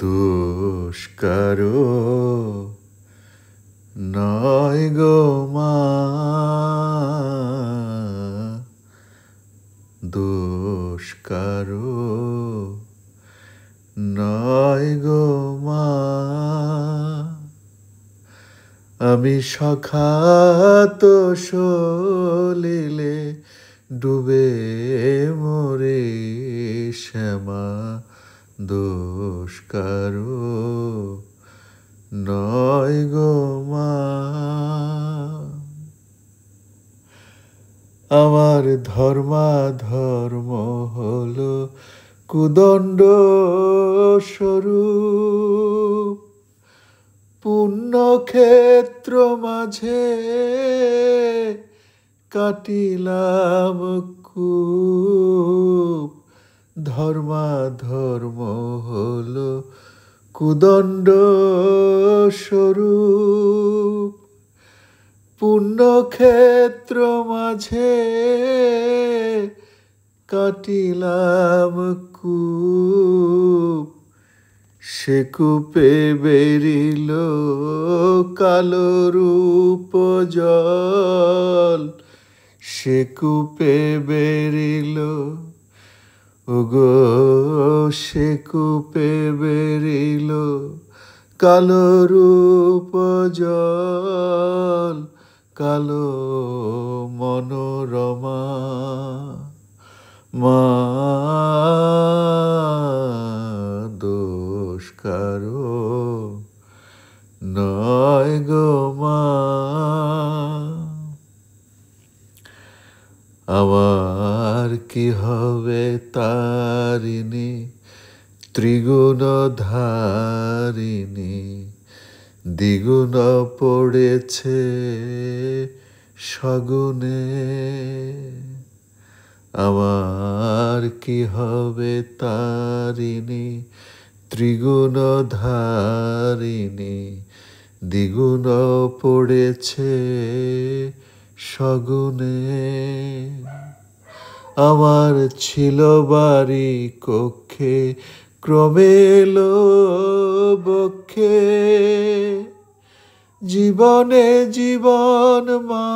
দোষ কারো নয় গো মা, দোষ কারো নয় গো মা। আমি সখাত সলিলে ডুবে মরে শ্যামা, দোষ কারো নয় গো মা। আমার ধর্মাধর্ম হলো কুদণ্ড স্বরূপ, পুণ্যক্ষেত্র মাঝে কাটিলাম কূপ। ধর্মাধর্ম হলো কুদণ্ড স্বরূপ, পুণ্যক্ষেত্র মাঝে কাটিলাম কূপ। সে কূপে বেরিল কালো রূপ জল, সে কূপে বেরিল ওগো, সে কূপে বেরিল কালো রূপ জল, কালো মনোরমা। মা, দোষ কারো নয় গো মা। আমার কি হবে তারিণী, ত্রিগুণ ধারিণী, দ্বিগুণ পড়েছে সগুণে। আমার কি হবে তারিণী, ত্রিগুণ ধারিণী, দ্বিগুণ পড়েছে সগুণে। আমার ছিল বাড়ি কক্ষে, ক্রমে এলো বক্ষে, জীবনে জীবন মা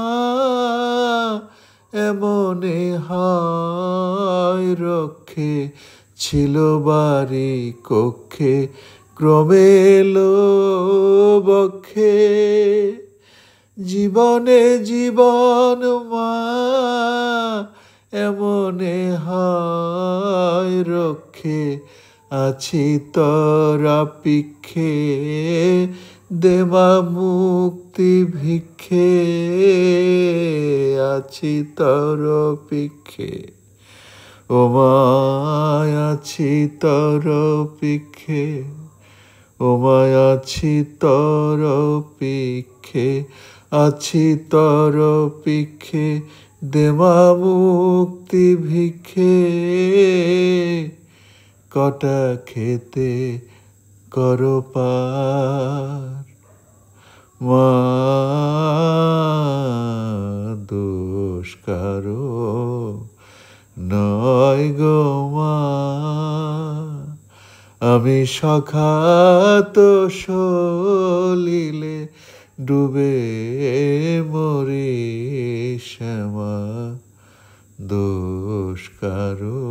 এমনে হয় রক্ষে। ছিল বাড়ি কক্ষে, ক্রমে এলো বক্ষে, জীবনে জীবন মা এমনে হয় রক্ষে। আছি তরা পিক্ষে, দেমা মুক্তি ভিক্ষে, আছি তর পিক্ষে ও মায়, আছি তর পিক্ষে ও মায়, আছি তর পিক্ষে, আছি তর পিক্ষে, দেমা মুক্তি ভিক্ষে। কটা খেতে কর পার মা, দোষ কারো নয় গো মা। আমি সখাত সলিলে ডুবে মরি শ্যামা, দোষ কারো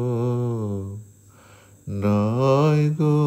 নয় গো